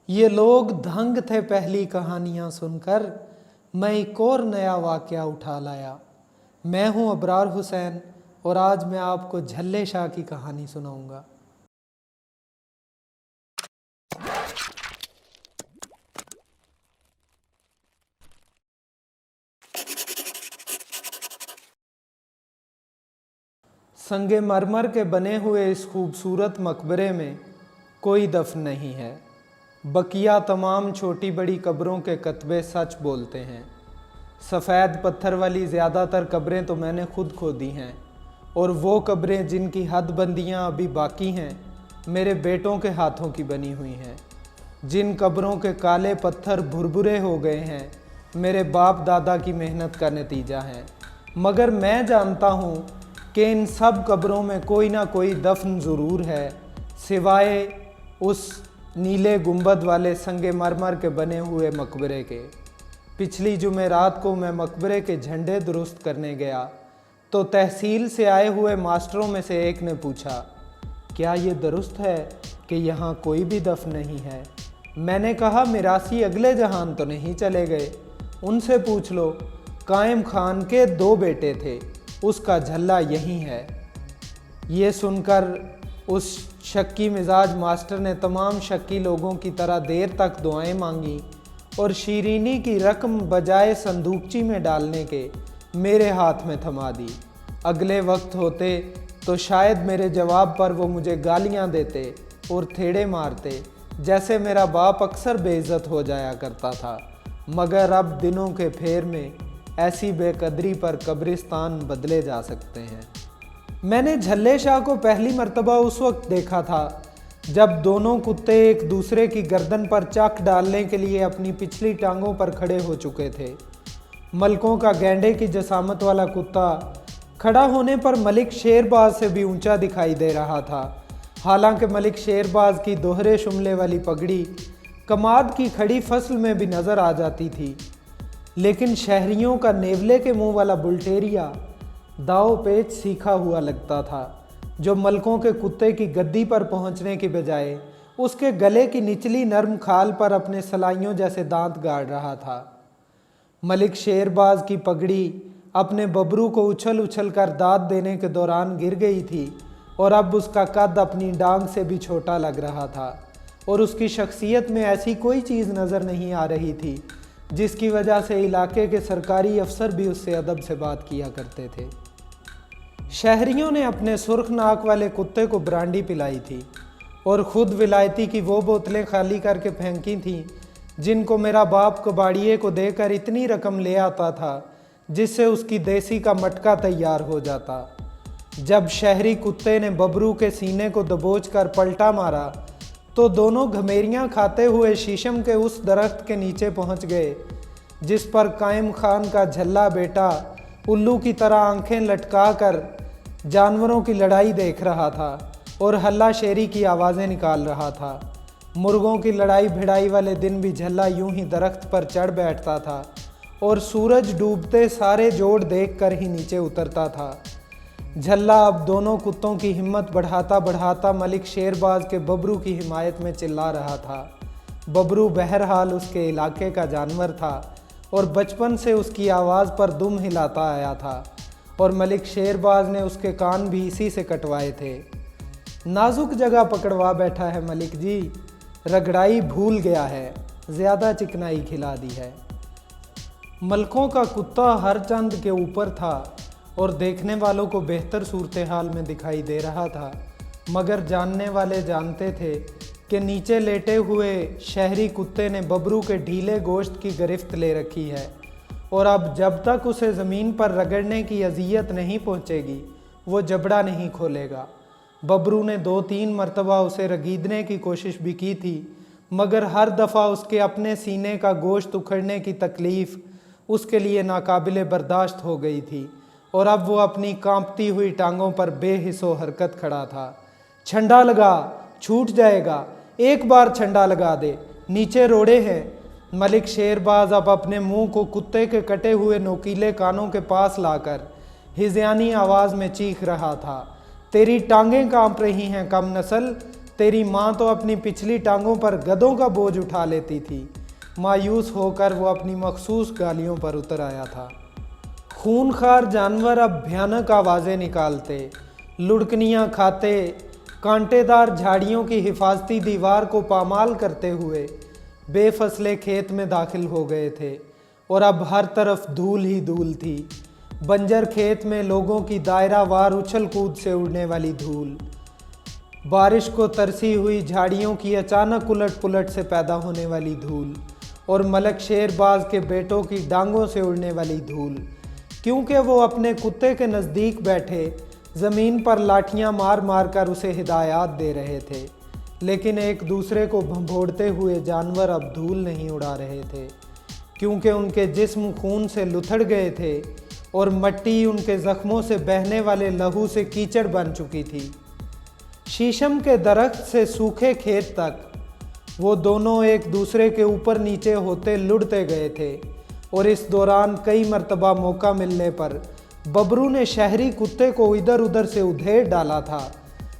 ये लोग दंग थे पहली कहानियाँ सुनकर, मैं एक और नया वाक़या उठा लाया। मैं हूँ अबरार हुसैन और आज मैं आपको झल्ले शाह की कहानी सुनाऊंगा। संगे मरमर के बने हुए इस खूबसूरत मकबरे में कोई दफन नहीं है। बकिया तमाम छोटी बड़ी कब्रों के कतबे सच बोलते हैं। सफ़ेद पत्थर वाली ज़्यादातर कब्रें तो मैंने खुद खोदी हैं, और वो कब्रें जिनकी हदबंदियाँ अभी बाकी हैं मेरे बेटों के हाथों की बनी हुई हैं। जिन कब्रों के काले पत्थर भुरभुरे हो गए हैं मेरे बाप दादा की मेहनत का नतीजा है। मगर मैं जानता हूँ कि इन सब कब्रों में कोई ना कोई दफन ज़रूर है, सिवाय उस नीले गुंबद वाले संगे मरमर के बने हुए मकबरे के। पिछली जुमेरात को मैं मकबरे के झंडे दुरुस्त करने गया तो तहसील से आए हुए मास्टरों में से एक ने पूछा, क्या ये दुरुस्त है कि यहाँ कोई भी दफन नहीं है? मैंने कहा, मिरासी अगले जहान तो नहीं चले गए, उनसे पूछ लो। कायम खान के 2 बेटे थे, उसका झल्ला यहीं है। ये सुनकर उस शक्की मिजाज मास्टर ने तमाम शक्की लोगों की तरह देर तक दुआएं मांगी और शीरीनी की रकम बजाय संदूकची में डालने के मेरे हाथ में थमा दी। अगले वक्त होते तो शायद मेरे जवाब पर वो मुझे गालियां देते और थेड़े मारते, जैसे मेरा बाप अक्सर बेइज्जत हो जाया करता था। मगर अब दिनों के फेर में ऐसी बेकदरी पर कब्रिस्तान बदले जा सकते हैं। मैंने झल्ले शाह को पहली मर्तबा उस वक्त देखा था जब दोनों कुत्ते एक दूसरे की गर्दन पर चाक डालने के लिए अपनी पिछली टांगों पर खड़े हो चुके थे। मलकों का गैंडे की जसामत वाला कुत्ता खड़ा होने पर मलिक शेरबाज से भी ऊंचा दिखाई दे रहा था। हालांकि मलिक शेरबाज की दोहरे शुमले वाली पगड़ी कमाद की खड़ी फसल में भी नज़र आ जाती थी, लेकिन शहरियों का नेवले के मुंह वाला बुल्टेरिया दाव पेच सीखा हुआ लगता था, जो मलकों के कुत्ते की गद्दी पर पहुंचने की बजाय उसके गले की निचली नर्म खाल पर अपने सलाइयों जैसे दांत गाड़ रहा था। मलिक शेरबाज की पगड़ी अपने बबरू को उछल उछल कर दाद देने के दौरान गिर गई थी और अब उसका कद अपनी डांग से भी छोटा लग रहा था, और उसकी शख्सियत में ऐसी कोई चीज़ नज़र नहीं आ रही थी जिसकी वजह से इलाके के सरकारी अफसर भी उससे अदब से बात किया करते थे। शहरियों ने अपने सुर्ख नाक वाले कुत्ते को ब्रांडी पिलाई थी और ख़ुद विलायती की वो बोतलें खाली करके फेंकी थीं जिनको मेरा बाप कबाड़िए को देकर इतनी रकम ले आता था जिससे उसकी देसी का मटका तैयार हो जाता। जब शहरी कुत्ते ने बबरू के सीने को दबोच कर पलटा मारा तो दोनों घमेरियां खाते हुए शीशम के उस दरख्त के नीचे पहुंच गए जिस पर कायम खान का झल्ला बेटा उल्लू की तरह आंखें लटका कर जानवरों की लड़ाई देख रहा था और हल्ला शेरी की आवाज़ें निकाल रहा था। मुर्गों की लड़ाई भिड़ाई वाले दिन भी झल्ला यूं ही दरख्त पर चढ़ बैठता था और सूरज डूबते सारे जोड़ देखकर ही नीचे उतरता था। झल्ला अब दोनों कुत्तों की हिम्मत बढ़ाता बढ़ाता मलिक शेरबाज के बबरू की हिमायत में चिल्ला रहा था। बबरू बहरहाल उसके इलाके का जानवर था और बचपन से उसकी आवाज़ पर दुम हिलाता आया था, और मलिक शेरबाज ने उसके कान भी इसी से कटवाए थे। नाजुक जगह पकड़वा बैठा है मलिक जी, रगड़ाई भूल गया है, ज़्यादा चिकनाई खिला दी है। मलकों का कुत्ता हर चंद के ऊपर था और देखने वालों को बेहतर सूरत हाल में दिखाई दे रहा था, मगर जानने वाले जानते थे कि नीचे लेटे हुए शहरी कुत्ते ने बबरू के ढीले गोश्त की गिरफ्त ले रखी है, और अब जब तक उसे ज़मीन पर रगड़ने की अजियत नहीं पहुंचेगी वो जबड़ा नहीं खोलेगा। बबरू ने 2-3 मरतबा उसे रगीदने की कोशिश भी की थी, मगर हर दफ़ा उसके अपने सीने का गोश्त उखड़ने की तकलीफ़ उसके लिए नाकाबिले बर्दाश्त हो गई थी, और अब वो अपनी कांपती हुई टांगों पर बेहिस्सो हरकत खड़ा था। छंडा लगा, छूट जाएगा, एक बार छंडा लगा दे, नीचे रोड़े हैं। मलिक शेरबाज अब अपने मुंह को कुत्ते के कटे हुए नोकीले कानों के पास लाकर हिज़यानी आवाज़ में चीख रहा था, तेरी टांगें कांप रही हैं कम नस्ल, तेरी माँ तो अपनी पिछली टांगों पर गधों का बोझ उठा लेती थी। मायूस होकर वो अपनी मखसूस गालियों पर उतर आया था। खूनखार जानवर अब भयानक आवाज़ें निकालते, लुढ़कनियाँ खाते, कांटेदार झाड़ियों की हिफाजती दीवार को पामाल करते हुए बेफसले खेत में दाखिल हो गए थे और अब हर तरफ धूल ही धूल थी। बंजर खेत में लोगों की दायरावार उछल कूद से उड़ने वाली धूल, बारिश को तरसी हुई झाड़ियों की अचानक उलट पुलट से पैदा होने वाली धूल और मलक शेरबाज के बेटों की डांगों से उड़ने वाली धूल, क्योंकि वो अपने कुत्ते के नज़दीक बैठे ज़मीन पर लाठियां मार मार कर उसे हिदायत दे रहे थे। लेकिन एक दूसरे को भंभोड़ते हुए जानवर अब धूल नहीं उड़ा रहे थे, क्योंकि उनके जिस्म खून से लुथड़ गए थे और मिट्टी उनके ज़ख्मों से बहने वाले लहू से कीचड़ बन चुकी थी। शीशम के दरख्त से सूखे खेत तक वो दोनों एक दूसरे के ऊपर नीचे होते लुढ़ते गए थे और इस दौरान कई मर्तबा मौका मिलने पर बबरू ने शहरी कुत्ते को इधर उधर से उधेड़ डाला था,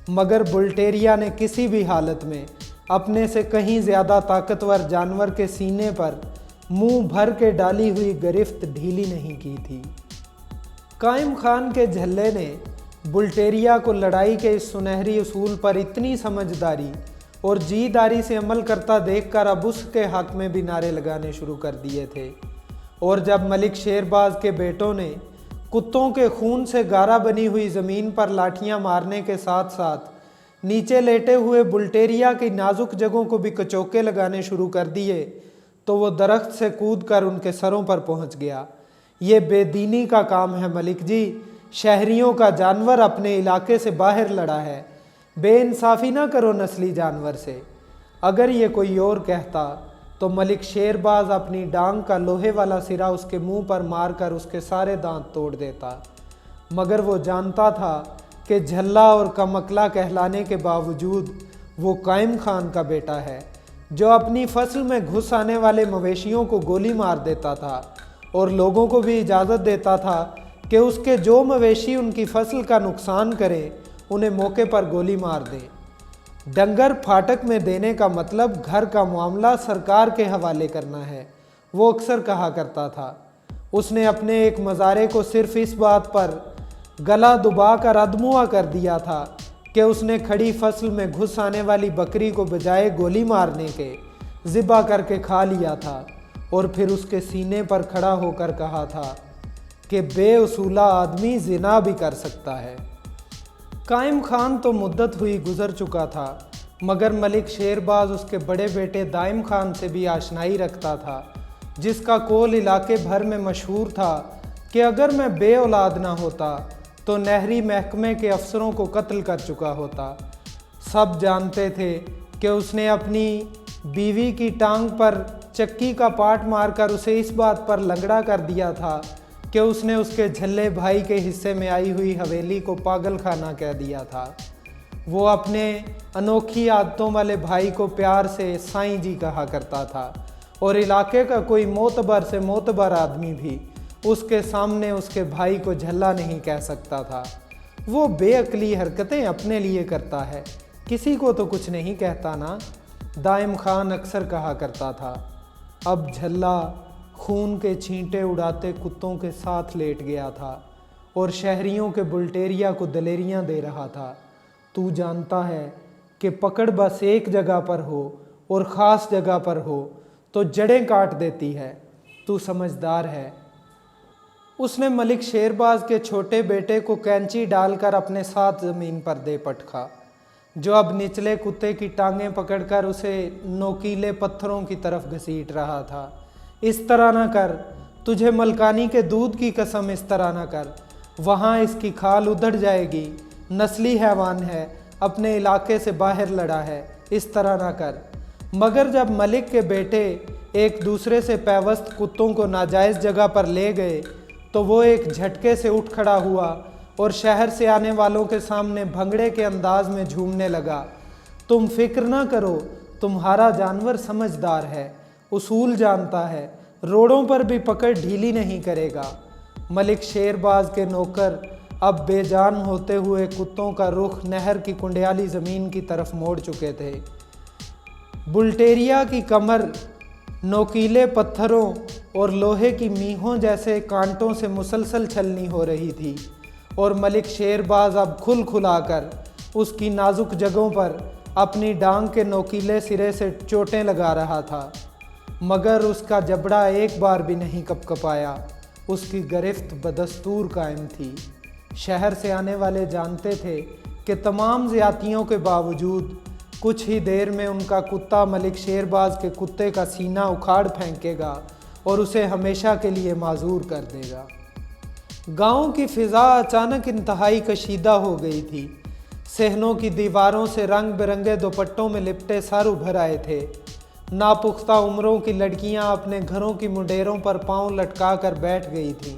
मगर बुल्टेरिया ने किसी भी हालत में अपने से कहीं ज़्यादा ताकतवर जानवर के सीने पर मुंह भर के डाली हुई गिरफ्त ढीली नहीं की थी। कायम खान के झल्ले ने बुल्टेरिया को लड़ाई के इस सुनहरी उसूल पर इतनी समझदारी और जीदारी से अमल करता देखकर अब उसके हक में भी नारे लगाने शुरू कर दिए थे। और जब मलिक शेरबाज के बेटों ने कुत्तों के खून से गारा बनी हुई ज़मीन पर लाठियां मारने के साथ साथ नीचे लेटे हुए बुल्टेरिया की नाजुक जगहों को भी कचौके लगाने शुरू कर दिए, तो वो दरख्त से कूदकर उनके सरों पर पहुंच गया। ये बेदीनी का काम है मलिक जी, शहरियों का जानवर अपने इलाके से बाहर लड़ा है, बेइंसाफ़ी ना करो नस्ली जानवर से। अगर ये कोई और कहता तो मलिक शेरबाज अपनी डांग का लोहे वाला सिरा उसके मुंह पर मारकर उसके सारे दांत तोड़ देता, मगर वो जानता था कि झल्ला और कमकला कहलाने के बावजूद वो कायम खान का बेटा है, जो अपनी फसल में घुस आने वाले मवेशियों को गोली मार देता था और लोगों को भी इजाज़त देता था कि उसके जो मवेशी उनकी फसल का नुकसान करें उन्हें मौके पर गोली मार दें। डंगर फाटक में देने का मतलब घर का मामला सरकार के हवाले करना है, वो अक्सर कहा करता था। उसने अपने एक मज़ारे को सिर्फ इस बात पर गला दुबा कर अधमुआ कर दिया था कि उसने खड़ी फसल में घुस आने वाली बकरी को बजाय गोली मारने के ज़िबा करके खा लिया था और फिर उसके सीने पर खड़ा होकर कहा था कि बेउसूला आदमी जिना भी कर सकता है। कायम खान तो मुद्दत हुई गुजर चुका था, मगर मलिक शेरबाज उसके बड़े बेटे दाइम खान से भी आशनाई रखता था, जिसका कौल इलाके भर में मशहूर था कि अगर मैं बे औलाद ना होता तो नहरी महकमे के अफसरों को कत्ल कर चुका होता। सब जानते थे कि उसने अपनी बीवी की टांग पर चक्की का पाट मारकर उसे इस बात पर लंगड़ा कर दिया था कि उसने उसके झल्ले भाई के हिस्से में आई हुई हवेली को पागल खाना कह दिया था। वो अपने अनोखी आदतों वाले भाई को प्यार से साईं जी कहा करता था और इलाके का कोई मोतबर से मोतबर आदमी भी उसके सामने उसके भाई को झल्ला नहीं कह सकता था। वो बेअक्ली हरकतें अपने लिए करता है, किसी को तो कुछ नहीं कहता ना, दाइम खान अक्सर कहा करता था। अब झल्ला खून के छींटे उड़ाते कुत्तों के साथ लेट गया था और शहरियों के बुल्टेरिया को दलेरियां दे रहा था। तू जानता है कि पकड़ बस एक जगह पर हो और ख़ास जगह पर हो तो जड़ें काट देती है, तू समझदार है। उसने मलिक शेरबाज के छोटे बेटे को कैंची डालकर अपने साथ ज़मीन पर दे पटका, जो अब निचले कुत्ते की टांगें पकड़कर उसे नोकीले पत्थरों की तरफ घसीट रहा था। इस तरह ना कर, तुझे मलकानी के दूध की कसम, इस तरह ना कर, वहाँ इसकी खाल उधड़ जाएगी, नस्ली हैवान है, अपने इलाके से बाहर लड़ा है, इस तरह ना कर। मगर जब मलिक के बेटे एक दूसरे से पैवस्त कुत्तों को नाजायज़ जगह पर ले गए तो वो एक झटके से उठ खड़ा हुआ और शहर से आने वालों के सामने भंगड़े के अंदाज में झूमने लगा। तुम फिक्र ना करो, तुम्हारा जानवर समझदार है, उसूल जानता है, रोड़ों पर भी पकड़ ढीली नहीं करेगा। मलिक शेरबाज के नौकर اب بے جان ہوتے ہوئے کتوں کا رخ نہر کی کنڈیالی زمین کی طرف موڑ چکے تھے۔ بلٹیریا کی کمر نوکیلے پتھروں اور لوہے کی میخوں جیسے کانٹوں سے مسلسل چھلنی ہو رہی تھی، اور ملک شیر باز اب کھل کھلا کر اس کی نازک جگہوں پر اپنی ڈانگ کے نوکیلے سرے سے چوٹیں لگا رہا تھا، مگر اس کا جبڑا ایک بار بھی نہیں کپکپایا۔ اس کی گرفت بدستور قائم تھی۔ شہر سے آنے والے جانتے تھے کہ تمام زیادتیوں کے باوجود کچھ ہی دیر میں ان کا کتا ملک شیر باز کے کتے کا سینہ اکھاڑ پھینکے گا اور اسے ہمیشہ کے لیے معذور کر دے گا۔ گاؤں کی فضا اچانک انتہائی کشیدہ ہو گئی تھی۔ صحنوں کی دیواروں سے رنگ برنگے دوپٹوں میں لپٹے سر ابھر آئے تھے۔ ناپختہ عمروں کی لڑکیاں اپنے گھروں کی منڈیروں پر پاؤں لٹکا کر بیٹھ گئی تھیں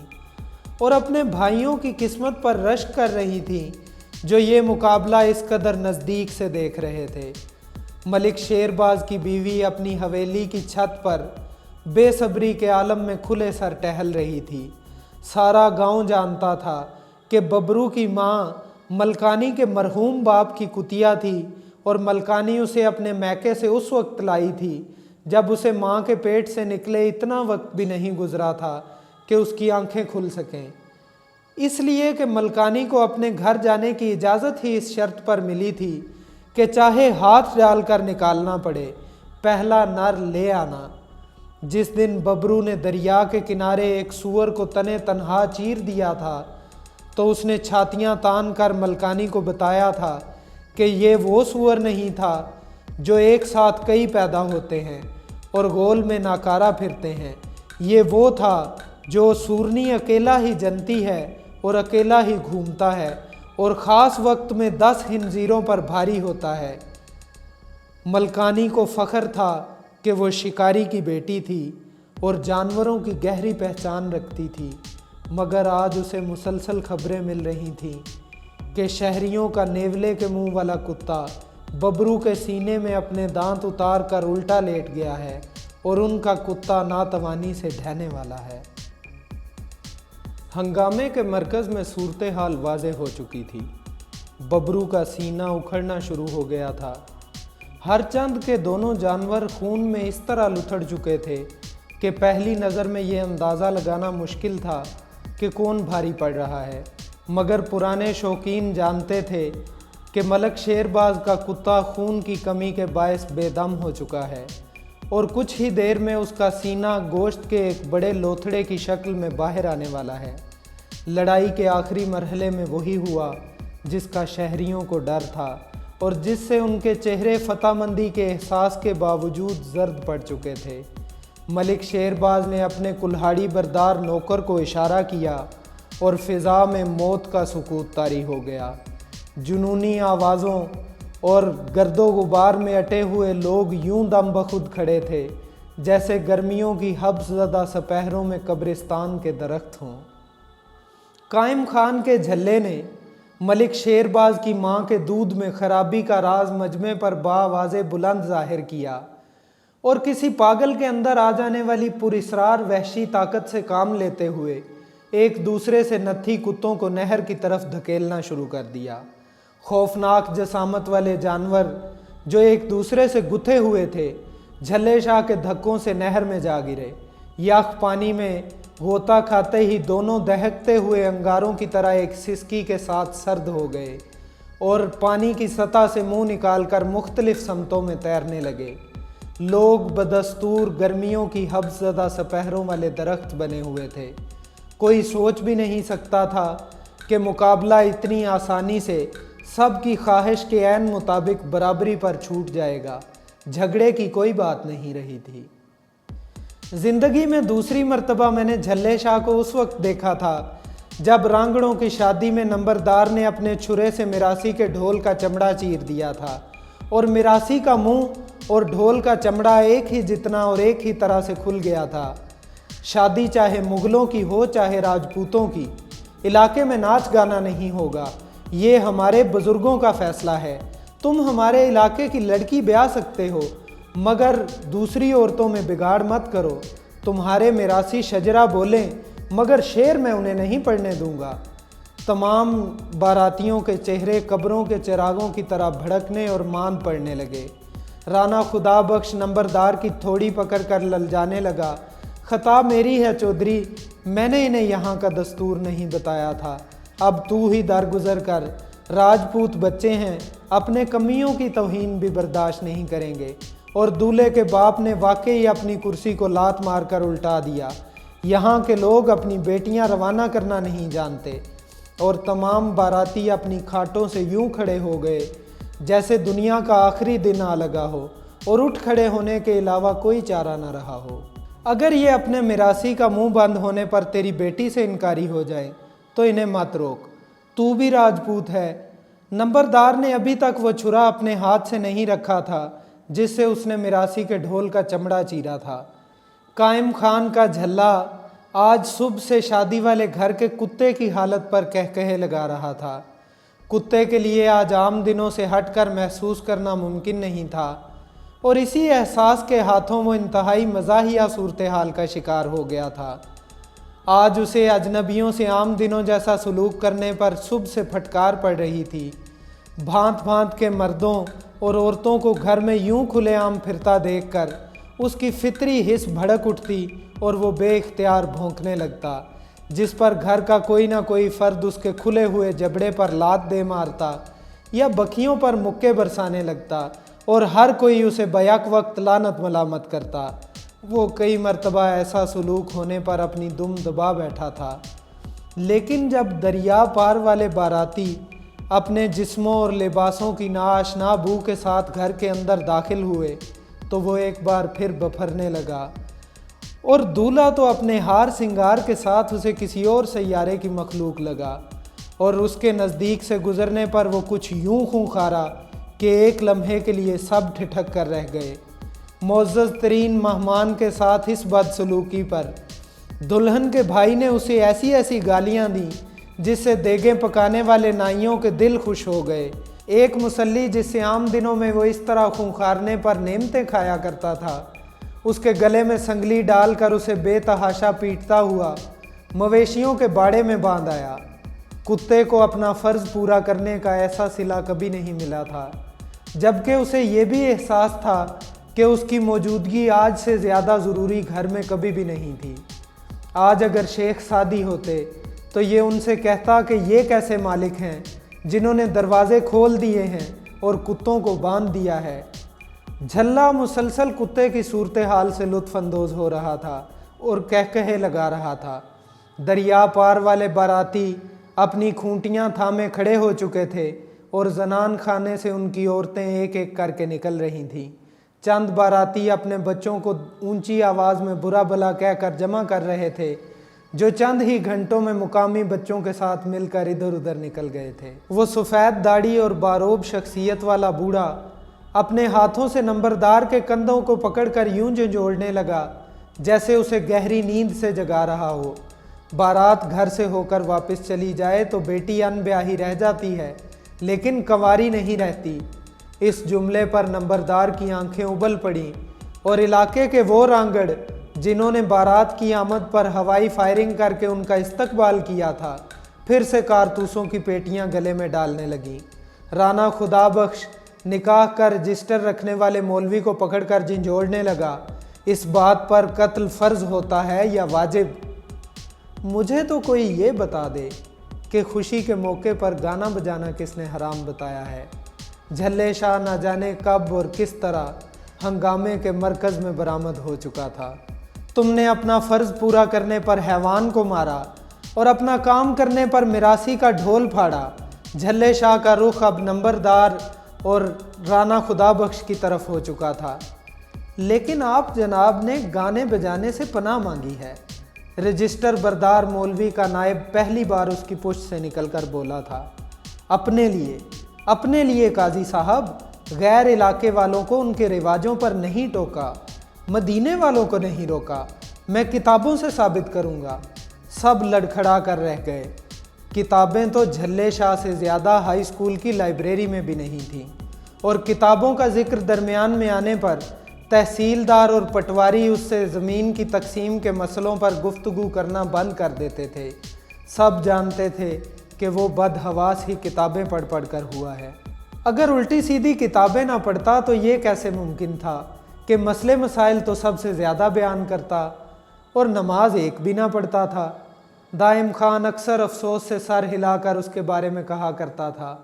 اور اپنے بھائیوں کی قسمت پر رشک کر رہی تھیں جو یہ مقابلہ اس قدر نزدیک سے دیکھ رہے تھے۔ ملک شیر باز کی بیوی اپنی حویلی کی چھت پر بے صبری کے عالم میں کھلے سر ٹہل رہی تھی۔ سارا گاؤں جانتا تھا کہ ببرو کی ماں ملکانی کے مرحوم باپ کی کتیا تھی، اور ملکانی اسے اپنے میکے سے اس وقت لائی تھی جب اسے ماں کے پیٹ سے نکلے اتنا وقت بھی نہیں گزرا تھا کہ اس کی آنکھیں کھل سکیں، اس لیے کہ ملکانی کو اپنے گھر جانے کی اجازت ہی اس شرط پر ملی تھی کہ چاہے ہاتھ ڈال کر نکالنا پڑے، پہلا نر لے آنا۔ جس دن ببرو نے دریا کے کنارے ایک سور کو تنے تنہا چیر دیا تھا تو اس نے چھاتیاں تان کر ملکانی کو بتایا تھا کہ یہ وہ سور نہیں تھا جو ایک ساتھ کئی پیدا ہوتے ہیں اور گول میں ناکارہ پھرتے ہیں، یہ وہ تھا جو سورنی اکیلا ہی جنتی ہے اور اکیلا ہی گھومتا ہے اور خاص وقت میں 10 خنزیروں پر بھاری ہوتا ہے۔ ملکانی کو فخر تھا کہ وہ شکاری کی بیٹی تھی اور جانوروں کی گہری پہچان رکھتی تھی، مگر آج اسے مسلسل خبریں مل رہی تھیں کہ شہریوں کا نیولے کے منہ والا کتا ببرو کے سینے میں اپنے دانت اتار کر الٹا لیٹ گیا ہے اور ان کا کتا ناتوانی سے ڈھہنے والا ہے۔ ہنگامے کے مرکز میں صورتحال واضح ہو چکی تھی۔ ببرو کا سینہ اکھڑنا شروع ہو گیا تھا۔ ہر چند کے دونوں جانور خون میں اس طرح لتھڑ چکے تھے کہ پہلی نظر میں یہ اندازہ لگانا مشکل تھا کہ کون بھاری پڑ رہا ہے، مگر پرانے شوقین جانتے تھے کہ ملک شیر باز کا کتا خون کی کمی کے باعث بے دم ہو چکا ہے اور کچھ ہی دیر میں اس کا سینہ گوشت کے ایک بڑے لوتھڑے کی شکل میں باہر آنے والا ہے۔ لڑائی کے آخری مرحلے میں وہی ہوا جس کا شہریوں کو ڈر تھا اور جس سے ان کے چہرے فتح مندی کے احساس کے باوجود زرد پڑ چکے تھے۔ ملک شیر باز نے اپنے کلہاڑی بردار نوکر کو اشارہ کیا اور فضا میں موت کا سکوت طاری ہو گیا۔ جنونی آوازوں اور گرد و غبار میں اٹے ہوئے لوگ یوں دم بخود کھڑے تھے جیسے گرمیوں کی حبس زدہ سپہروں میں قبرستان کے درخت ہوں۔ قائم خان کے جھلے نے ملک شیر باز کی ماں کے دودھ میں خرابی کا راز مجمع پر بآواز بلند ظاہر کیا اور کسی پاگل کے اندر آ جانے والی پراسرار وحشی طاقت سے کام لیتے ہوئے ایک دوسرے سے نتھی کتوں کو نہر کی طرف دھکیلنا شروع کر دیا۔ خوفناک جسامت والے جانور جو ایک دوسرے سے گتھے ہوئے تھے جھلے شاہ کے دھکوں سے نہر میں جا گرے۔ یخ پانی میں غوطہ کھاتے ہی دونوں دہکتے ہوئے انگاروں کی طرح ایک سسکی کے ساتھ سرد ہو گئے اور پانی کی سطح سے منہ نکال کر مختلف سمتوں میں تیرنے لگے۔ لوگ بدستور گرمیوں کی حبس زدہ سپہروں والے درخت بنے ہوئے تھے۔ کوئی سوچ بھی نہیں سکتا تھا کہ مقابلہ اتنی آسانی سے سب کی خواہش کے عین مطابق برابری پر چھوٹ جائے گا۔ جھگڑے کی کوئی بات نہیں رہی تھی۔ زندگی میں دوسری مرتبہ میں نے جھلے شاہ کو اس وقت دیکھا تھا جب رانگڑوں کی شادی میں نمبردار نے اپنے چھرے سے میراسی کے ڈھول کا چمڑا چیر دیا تھا اور میراسی کا منہ اور ڈھول کا چمڑا ایک ہی جتنا اور ایک ہی طرح سے کھل گیا تھا۔ شادی چاہے مغلوں کی ہو چاہے راجپوتوں کی، علاقے میں ناچ گانا نہیں ہوگا، یہ ہمارے بزرگوں کا فیصلہ ہے۔ تم ہمارے علاقے کی لڑکی بیاہ سکتے ہو مگر دوسری عورتوں میں بگاڑ مت کرو۔ تمہارے میراسی شجرہ بولیں مگر شعر میں انہیں نہیں پڑھنے دوں گا۔ तमाम बारातियों के चेहरे कब्रों के चिरागों की तरह भड़कने और मान पड़ने लगे। राना खुदा बख्श नंबरदार की थोड़ी पकड़ कर ललचाने लगा। खता मेरी है चौधरी, मैंने इन्हें यहाँ का दस्तूर नहीं बताया था। अब तू ही दरगुजर कर। राजपूत बच्चे हैं, अपने कमियों की तौहीन भी बर्दाश्त नहीं करेंगे। और दूल्हे के बाप ने वाकई अपनी कुर्सी को लात मारकर उल्टा दिया। यहाँ के लोग अपनी बेटियाँ रवाना करना नहीं जानते। और तमाम बाराती अपनी खाटों से यूं खड़े हो गए जैसे दुनिया का आखिरी दिन आ लगा हो और उठ खड़े होने के अलावा कोई चारा न रहा हो। अगर ये अपने मिरासी का मुंह बंद होने पर तेरी बेटी से इनकारी हो जाए तो इन्हें मत रोक, तू भी राजपूत है। नंबरदार ने अभी तक वो छुरा अपने हाथ से नहीं रखा था जिससे उसने मिरासी के ढोल का चमड़ा चीरा था। कायम खान का झल्ला आज सुबह से शादी वाले घर के कुत्ते की हालत पर कहकहे लगा रहा था। कुत्ते के लिए आज आम दिनों से हटकर महसूस करना मुमकिन नहीं था और इसी एहसास के हाथों वो इंतहाई मज़ाहिया सूरत हाल का शिकार हो गया था। आज उसे अजनबियों से आम दिनों जैसा सलूक करने पर सुबह से फटकार पड़ रही थी। भांत भांत के मर्दों और औरतों को घर में यूं खुलेआम फिरता देखकर उसकी फितरी हिस्स भड़क उठती और वो बेइख्तियार भौंकने लगता, जिस पर घर का कोई ना कोई फर्द उसके खुले हुए जबड़े पर लात दे मारता या बखियों पर मुक्के बरसाने लगता और हर कोई उसे बैक वक्त लानत मलामत करता। वो कई मर्तबा ऐसा सलूक होने पर अपनी दुम दबा बैठा था, लेकिन जब दरिया पार वाले बाराती अपने जिस्मों और लिबासों की नाआशना बू के साथ घर के अंदर दाखिल हुए तो वो एक बार फिर बफरने लगा और दूल्हा तो अपने हार सिंगार के साथ उसे किसी और सैयारे की मखलूक लगा और उसके नज़दीक से गुजरने पर वो कुछ यूं खूंखारा कि एक लम्हे के लिए सब ठिठक कर रह गए। मुअज़्ज़ज़ तरीन मेहमान के साथ इस बदसलूकी पर दुल्हन के भाई ने उसे ऐसी ऐसी गालियां दी जिससे देगें पकाने वाले नाइयों के दिल खुश हो गए। एक मुसल्ली जिससे आम दिनों में वो इस तरह खूंखारने पर नेमतें खाया करता था, उसके गले में संगली डालकर उसे बेतहाशा पीटता हुआ मवेशियों के बाड़े में बांध आया। कुत्ते को अपना फ़र्ज़ पूरा करने का ऐसा सिला कभी नहीं मिला था, जबकि उसे ये भी एहसास था कि उसकी मौजूदगी आज से ज़्यादा ज़रूरी घर में कभी भी नहीं थी। आज अगर शेख सादी होते तो ये उनसे कहता कि ये कैसे मालिक हैं जिन्होंने दरवाजे खोल दिए हैं और कुत्तों को बांध दिया है। झल्ला मुसलसल कुत्ते की सूरत हाल से लुत्फ़ अंदोज़ हो रहा था और कहकहे लगा रहा था। दरिया पार वाले बाराती अपनी खूंटियाँ थामे खड़े हो चुके थे और जनान खाने से उनकी औरतें एक एक करके निकल रही थीं। चंद बाराती अपने बच्चों को ऊंची आवाज़ में बुरा भला कहकर जमा कर रहे थे, जो चंद ही घंटों में मुकामी बच्चों के साथ मिलकर इधर उधर निकल गए थे। वो सफ़ेद दाढ़ी और बारोब शख्सियत वाला बूढ़ा अपने हाथों से नंबरदार के कंधों को पकड़कर यूं झंझोड़ने लगा जैसे उसे गहरी नींद से जगा रहा हो। बारात घर से होकर वापस चली जाए तो बेटी अनब्याही रह जाती है, लेकिन कंवारी नहीं रहती। इस जुमले पर नंबरदार की आंखें उबल पड़ीं और इलाके के वो रांगड़ जिन्होंने बारात की आमद पर हवाई फायरिंग करके उनका इस्तकबाल किया था, फिर से कारतूसों की पेटियां गले में डालने लगीं। राना खुदा बख्श निकाह का रजिस्टर रखने वाले मौलवी को पकड़कर झंझोड़ने लगा, इस बात पर कत्ल फ़र्ज होता है या वाजिब? मुझे तो कोई ये बता दे कि खुशी के मौके पर गाना बजाना किसने हराम बताया है। झल्ले शाह ना जाने कब और किस तरह हंगामे के मरकज़ में बरामद हो चुका था। तुमने अपना फ़र्ज़ पूरा करने पर हैवान को मारा और अपना काम करने पर मिरासी का ढोल फाड़ा। झल्ले शाह का रुख अब नंबरदार और राना खुदा बख्श की तरफ हो चुका था। लेकिन आप जनाब ने गाने बजाने से पनाह मांगी है। रजिस्टर बरदार मौलवी का नायब पहली बार उसकी पुश्त से निकलकर बोला था। अपने लिए काजी साहब, गैर इलाके वालों को उनके रिवाजों पर नहीं टोका, मदीने वालों को नहीं रोका, मैं किताबों से साबित करूंगा। सब लड़खड़ा कर रह गए। किताबें तो झल्ले शाह से ज़्यादा हाई स्कूल की लाइब्रेरी में भी नहीं थीं और किताबों का जिक्र दरमियान में आने पर तहसीलदार और पटवारी उससे ज़मीन की तकसीम के मसलों पर गुफ्तगू करना बंद कर देते थे। सब जानते थे کہ وہ بدحواس ہی کتابیں پڑھ پڑھ کر ہوا ہے۔ اگر الٹی سیدھی کتابیں نہ پڑھتا تو یہ کیسے ممکن تھا کہ مسئلے مسائل تو سب سے زیادہ بیان کرتا اور نماز ایک بھی نہ پڑھتا تھا۔ دائم خان اکثر افسوس سے سر ہلا کر اس کے بارے میں کہا کرتا تھا،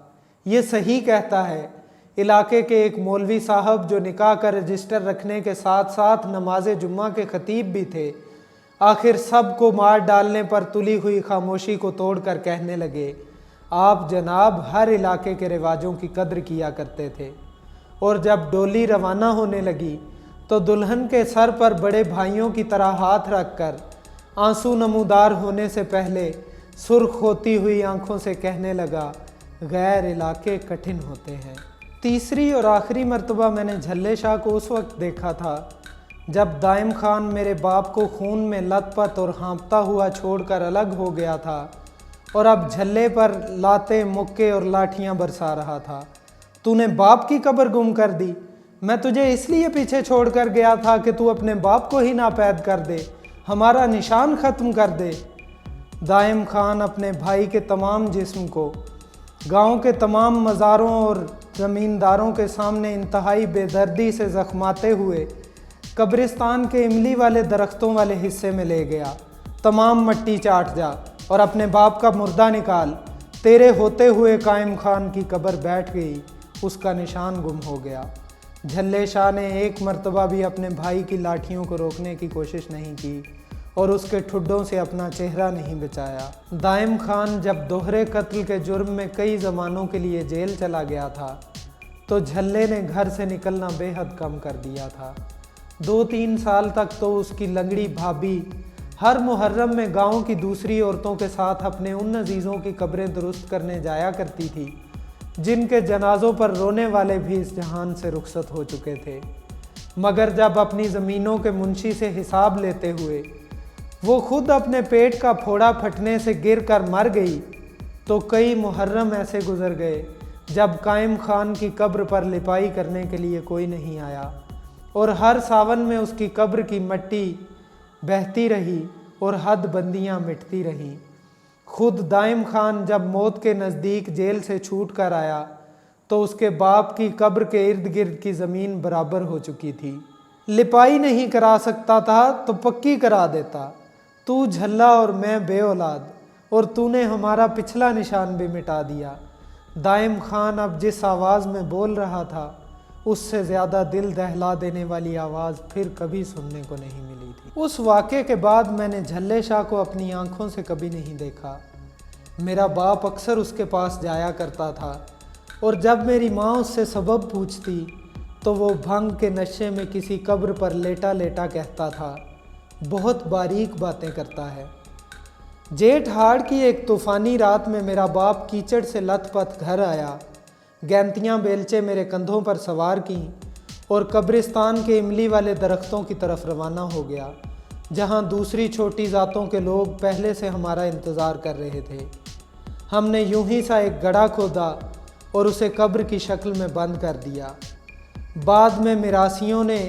یہ صحیح کہتا ہے۔ علاقے کے ایک مولوی صاحب جو نکاح کا رجسٹر رکھنے کے ساتھ ساتھ نماز جمعہ کے خطیب بھی تھے، آخر سب کو مار ڈالنے پر تلی ہوئی خاموشی کو توڑ کر کہنے لگے، آپ جناب ہر علاقے کے رواجوں کی قدر کیا کرتے تھے، اور جب ڈولی روانہ ہونے لگی تو دلہن کے سر پر بڑے بھائیوں کی طرح ہاتھ رکھ کر آنسو نمودار ہونے سے پہلے سرخ ہوتی ہوئی آنکھوں سے کہنے لگا، غیر علاقے کٹھن ہوتے ہیں۔ تیسری اور آخری مرتبہ میں نے جھلے شاہ کو اس وقت دیکھا تھا جب دائم خان میرے باپ کو خون میں لت پت اور ہانپتا ہوا چھوڑ کر الگ ہو گیا تھا اور اب جھلے پر لاتے مکے اور لاٹھیاں برسا رہا تھا۔ تو نے باپ کی قبر گم کر دی؟ میں تجھے اس لیے پیچھے چھوڑ کر گیا تھا کہ تو اپنے باپ کو ہی ناپید کر دے، ہمارا نشان ختم کر دے۔ دائم خان اپنے بھائی کے تمام جسم کو گاؤں کے تمام مزاروں اور زمینداروں کے سامنے انتہائی بے دردی سے زخماتے ہوئے قبرستان کے املی والے درختوں والے حصے میں لے گیا۔ تمام مٹی چاٹ جا اور اپنے باپ کا مردہ نکال، تیرے ہوتے ہوئے قائم خان کی قبر بیٹھ گئی، اس کا نشان گم ہو گیا۔ جھلے شاہ نے ایک مرتبہ بھی اپنے بھائی کی لاٹھیوں کو روکنے کی کوشش نہیں کی اور اس کے ٹھڈوں سے اپنا چہرہ نہیں بچایا۔ دائم خان جب دوہرے قتل کے جرم میں کئی زمانوں کے لیے جیل چلا گیا تھا تو جھلے نے گھر سے نکلنا بے حد کم کر دیا تھا۔ 2-3 سال تک تو اس کی لنگڑی بھابھی ہر محرم میں گاؤں کی دوسری عورتوں کے ساتھ اپنے ان عزیزوں کی قبریں درست کرنے جایا کرتی تھی جن کے جنازوں پر رونے والے بھی اس جہان سے رخصت ہو چکے تھے، مگر جب اپنی زمینوں کے منشی سے حساب لیتے ہوئے وہ خود اپنے پیٹ کا پھوڑا پھٹنے سے گر کر مر گئی تو کئی محرم ایسے گزر گئے جب قائم خان کی قبر پر لپائی کرنے کے لیے کوئی نہیں آیا، اور ہر ساون میں اس کی قبر کی مٹی بہتی رہی اور حد بندیاں مٹتی رہیں۔ خود دائم خان جب موت کے نزدیک جیل سے چھوٹ کر آیا تو اس کے باپ کی قبر کے ارد گرد کی زمین برابر ہو چکی تھی۔ لپائی نہیں کرا سکتا تھا تو پکی کرا دیتا۔ تو جھلا اور میں بے اولاد، اور تو نے ہمارا پچھلا نشان بھی مٹا دیا۔ دائم خان اب جس آواز میں بول رہا تھا اس سے زیادہ دل دہلا دینے والی آواز پھر کبھی سننے کو نہیں ملی تھی۔ اس واقعے کے بعد میں نے جھلے شاہ کو اپنی آنکھوں سے کبھی نہیں دیکھا۔ میرا باپ اکثر اس کے پاس جایا کرتا تھا اور جب میری ماں اس سے سبب پوچھتی تو وہ بھنگ کے نشے میں کسی قبر پر لیٹا لیٹا کہتا تھا، بہت باریک باتیں کرتا ہے۔ جیٹھ ہاڑ کی ایک طوفانی رات میں میرا باپ کیچڑ سے لت پت گھر آیا، گینتیاں بیلچے میرے کندھوں پر سوار کیں اور قبرستان کے املی والے درختوں کی طرف روانہ ہو گیا جہاں دوسری چھوٹی ذاتوں کے لوگ پہلے سے ہمارا انتظار کر رہے تھے۔ ہم نے یوں ہی سا ایک گڑھا کھودا اور اسے قبر کی شکل میں بند کر دیا۔ بعد میں میراثیوں نے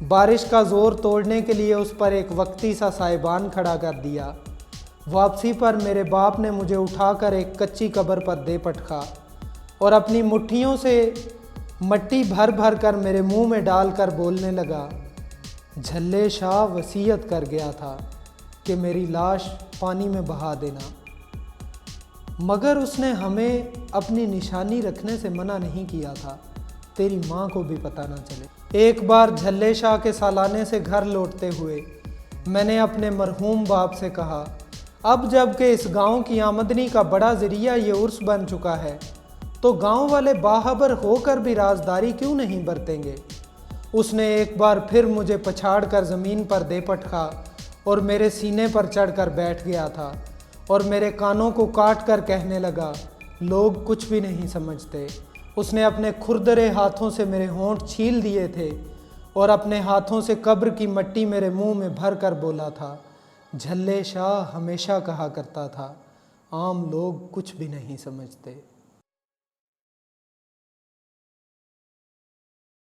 بارش کا زور توڑنے کے لیے اس پر ایک وقتی سا سائبان کھڑا کر دیا۔ واپسی پر میرے باپ نے مجھے اٹھا کر ایک کچی قبر پر دے پٹکا اور اپنی مٹھیوں سے مٹی بھر بھر کر میرے منہ میں ڈال کر بولنے لگا، جھلے شاہ وصیت کر گیا تھا کہ میری لاش پانی میں بہا دینا، مگر اس نے ہمیں اپنی نشانی رکھنے سے منع نہیں کیا تھا، تیری ماں کو بھی پتہ نہ چلے۔ ایک بار جھلے شاہ کے سالانے سے گھر لوٹتے ہوئے میں نے اپنے مرحوم باپ سے کہا، اب جب کہ اس گاؤں کی آمدنی کا بڑا ذریعہ یہ عرس بن چکا ہے تو گاؤں والے باخبر ہو کر بھی رازداری کیوں نہیں برتیں گے؟ اس نے ایک بار پھر مجھے پچھاڑ کر زمین پر دے پٹکا اور میرے سینے پر چڑھ کر بیٹھ گیا تھا اور میرے کانوں کو کاٹ کر کہنے لگا، لوگ کچھ بھی نہیں سمجھتے۔ اس نے اپنے کھردرے ہاتھوں سے میرے ہونٹ چھیل دیے تھے اور اپنے ہاتھوں سے قبر کی مٹی میرے منہ میں بھر کر بولا تھا، جھلے شاہ ہمیشہ کہا کرتا تھا، عام لوگ کچھ بھی نہیں سمجھتے۔